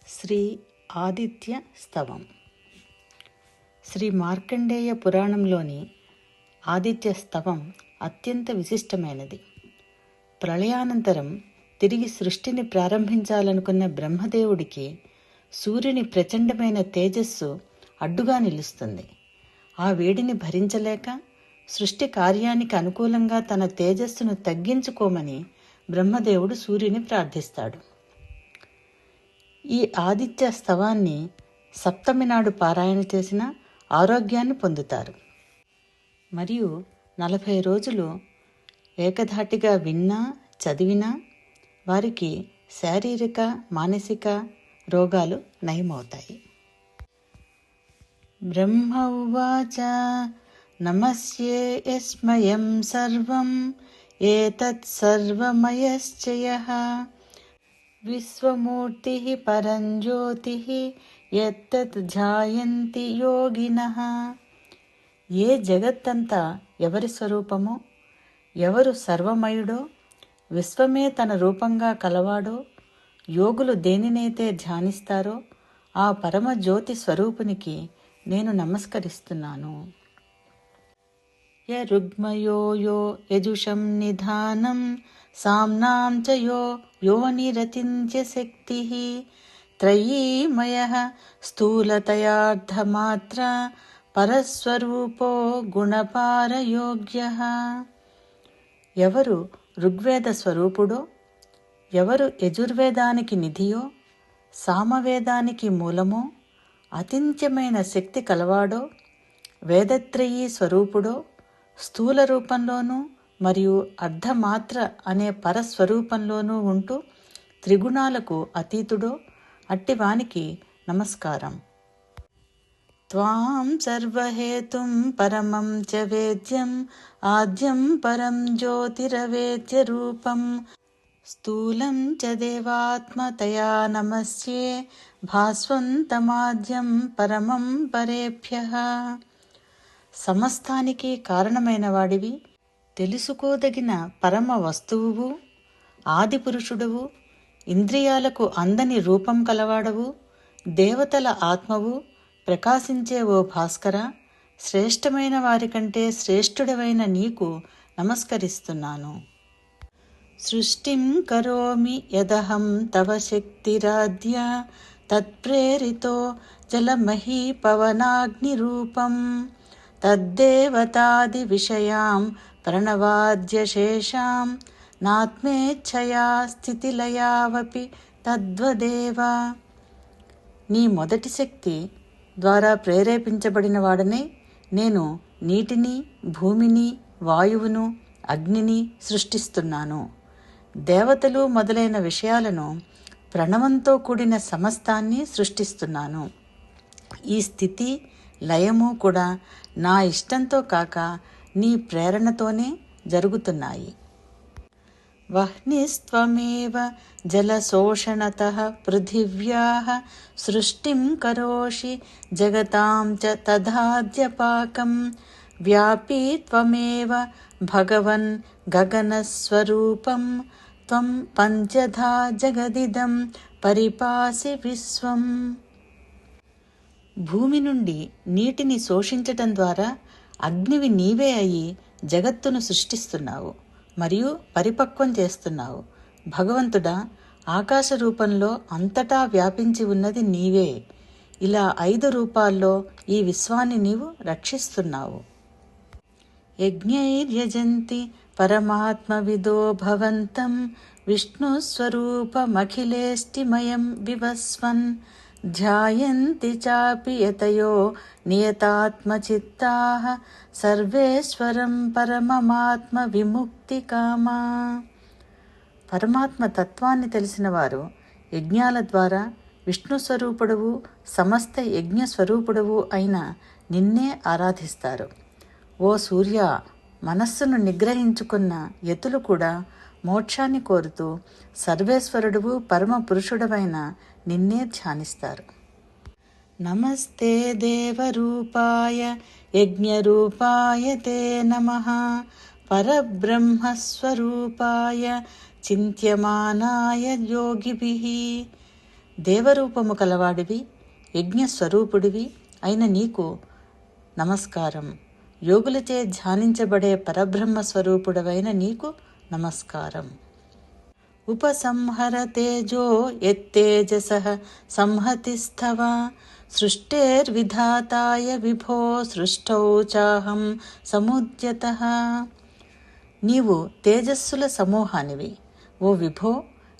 శ్రీ ఆదిత్య స్తవం. శ్రీ మార్కండేయ పురాణంలోని ఆదిత్య స్తవం అత్యంత విశిష్టమైనది. ప్రళయానంతరం తిరిగి సృష్టిని ప్రారంభించాలనుకున్న బ్రహ్మదేవుడికి సూర్యుని ప్రచండమైన తేజస్సు అడ్డుగా నిలుస్తుంది. ఆ వేడిని భరించలేక సృష్టి కార్యానికి అనుకూలంగా తన తేజస్సును తగ్గించుకోమని బ్రహ్మదేవుడు సూర్యుని ప్రార్థిస్తాడు. ఈ ఆదిత్య స్తవాన్ని సప్తమి నాడు పారాయణ చేసిన ఆరోగ్యాన్ని పొందుతారు. మరియు 40 రోజులు ఏకధాటిగా విన్నా చదివినా వారికి శారీరక మానసిక రోగాలు నయమవుతాయి. బ్రహ్మ ఉవాచ నమస్యే యస్మయం సర్వం ఏతత్ సర్వమయశ్చయః విశ్వమూర్తిః పరం జ్యోతిః యత్తత్ ధ్యాయంతి యోగినః. ఏ జగత్తంతా ఎవరి స్వరూపమో, ఎవరు సర్వమయుడో, విశ్వమే తన రూపంగా కలవాడో, యోగులు దేనినైతే ధ్యానిస్తారో ఆ పరమ జ్యోతి స్వరూపునికి నేను నమస్కరిస్తున్నాను. రుగ్మయో యో యజుషం నిధానం సామ్నాం చ యో యోనిరతింత్య శక్తిః త్రయీమయః స్థూలతయార్థమాత్ర పరస్వరూపో గుణపారయోగ్యః. ఎవరు ఋగ్వేద స్వరూపుడో, ఎవరు యజుర్వేదానికి నిధియో, సామవేదానికి మూలమో, అతింత్యమైన శక్తి కలవాడో, వేదత్రయీ స్వరూపుడో, స్థూల రూపంలోనూ మరియు అర్ధమాత్ర అనే పరస్వరూపంలోనూ ఉంటూ త్రిగుణాలకు అతీతుడో అట్టివానికి నమస్కారం. త్వాం సర్వహేతుం పరమం చ వేద్యం ఆద్యం పరం జ్యోతిరవేద్య రూపం స్థూలం చ దేవాత్మతయా నమస్యే భాస్వంతమాద్యం పరమం పరేభ్యః. సమస్తానికి కారణమైన వాడివి, తెలుసుకోదగిన పరమ వస్తువువు, ఆది పురుషుడవు, ఇంద్రియాలకు అందని రూపం కలవాడవు, దేవతల ఆత్మవు, ప్రకాశించే ఓ భాస్కర, శ్రేష్టమైన వారికంటే శ్రేష్ఠుడవైన నీకు నమస్కరిస్తున్నాను. సృష్టిం కరోమి యదహం తవ శక్తిరాధ్య తత్ప్రేరితో జలమహీ పవనాగ్ని రూపం తద్దేవతాది విషయాం ప్రణవాద్యశేషాం నాత్మేచ్ఛయా స్థితిలయావపి తద్వదేవ. నీ మొదటి శక్తి ద్వారా ప్రేరేపించబడిన వాడనే నేను నీటిని, భూమిని, వాయువును, అగ్నిని సృష్టిస్తున్నాను. దేవతలు మొదలైన విషయాలను, ప్రణవంతో కూడిన సమస్తాన్ని సృష్టిస్తున్నాను. ఈ స్థితి లయము కూడా నా ఇష్టంతో కాక నీ ప్రేరణతోనే జరుగుతున్నాయి. వహ్నిస్త్వమేవ జలశోషణతః పృథివ్యాః సృష్టిం కరోషి జగతాం చ తదాద్యపాకం వ్యాపీ త్వమేవ భగవన్ గగనస్వరూపం త్వం పంచధా జగదిదం పరిపాసి విశ్వం. భూమి నుండి నీటిని శోషించటం ద్వారా అగ్నివి నీవే అయి జగత్తును సృష్టిస్తున్నావు మరియు పరిపక్వం చేస్తున్నావు. భగవంతుడా, ఆకాశ రూపంలో అంతటా వ్యాపించి ఉన్నది నీవే. ఇలా 5 రూపాల్లో ఈ విశ్వాన్ని నీవు రక్షిస్తున్నావు. యజ్ఞైర్యజంతి పరమాత్మవిదో భవంతం విష్ణుస్వరూపమఖిలేష్టిమయం వివస్వన్ ధ్యాయంతి చాపి యతయో నియతాత్మచిత్తాః సర్వేశ్వరం పరమమాత్మ విముక్తి కామా. పరమాత్మ తత్వాన్ని తెలిసిన వారు యజ్ఞాల ద్వారా విష్ణు స్వరూపుడవు, సమస్త యజ్ఞ స్వరూపుడవు అయిన నిన్నే ఆరాధిస్తారు. ఓ సూర్య, మనస్సును నిగ్రహించుకున్న యతులు కూడా మోక్షాన్ని కోరుతూ సర్వేశ్వరుడువు, పరమ పురుషుడవైన నిన్నే ధ్యానిస్తారు. నమస్తే దేవరూపాయ యజ్ఞరూపాయ తే నమః పరబ్రహ్మస్వరూపాయ చింత్యమానాయ యోగిభిః దేవరూపము కలవాడివి, యజ్ఞస్వరూపుడివి అయిన నీకు నమస్కారం. యోగులచే ధ్యానించబడే పరబ్రహ్మ స్వరూపుడవైన నీకు నమస్కారం. ఉపసంహర తేజో యత్తేజసః సంహతిస్తవ సృష్టేర్విధాతాయ విభో సృష్టౌ చాహం సముద్యతః. నీవు తేజస్సుల సమూహానివి. ఓ విభో,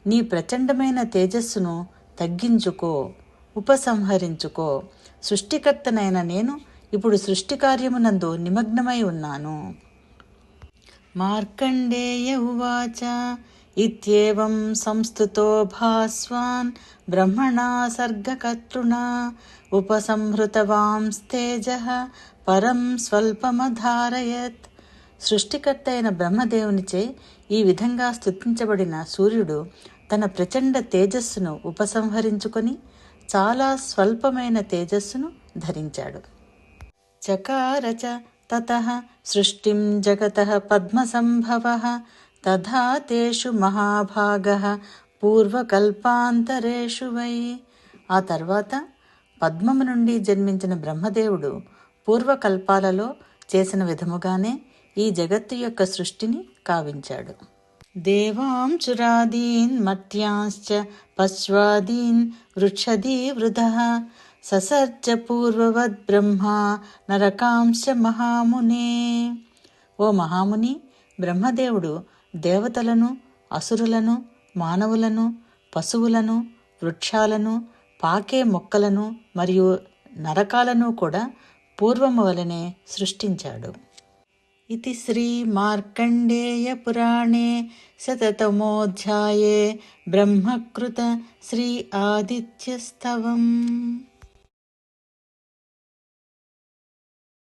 నీ ప్రచండమైన తేజస్సును తగ్గించుకో, ఉపసంహరించుకో. సృష్టికర్తనైన నేను ఇప్పుడు సృష్టి కార్యమునందు నిమగ్నమై ఉన్నాను. మార్కండేయ ఉవాచ ఇత్యేవం సంస్తుతో భాస్వాన్ బ్రహ్మణా సర్గకర్తృణా ఉపసంహృతవాంస్తేజః పరం స్వల్పమధారయత్. సృష్టికర్త అయిన బ్రహ్మదేవునిచే ఈ విధంగా స్తుతించబడిన సూర్యుడు తన ప్రచండ తేజస్సును ఉపసంహరించుకొని చాలా స్వల్పమైన తేజస్సును ధరించాడు. చకార చ తతః సృష్టిం జగతః పద్మసంభవః తథా తేషు మహాభాగః పూర్వకల్పాంతరేషు వై. ఆ తర్వాత పద్మము నుండి జన్మించిన బ్రహ్మదేవుడు పూర్వకల్పాలలో చేసిన విధముగానే ఈ జగత్తు యొక్క సృష్టిని కావించాడు. దేవాంశురాదీన్ మర్త్యాంశ్చ పశ్వాదీన్ వృక్షధీవృధః ససర్జ పూర్వవద్ బ్రహ్మ నరకాంశ మహామునే. ఓ మహాముని, బ్రహ్మదేవుడు దేవతలను, అసురులను, మానవులను, పశువులను, వృక్షాలను, పాకే మొక్కలను మరియు నరకాలను కూడా పూర్వము వలనే సృష్టించాడు. ఇతి శ్రీ మార్కండేయ పురాణే శతతమోధ్యాయే బ్రహ్మకృత శ్రీ ఆదిత్యస్తవం.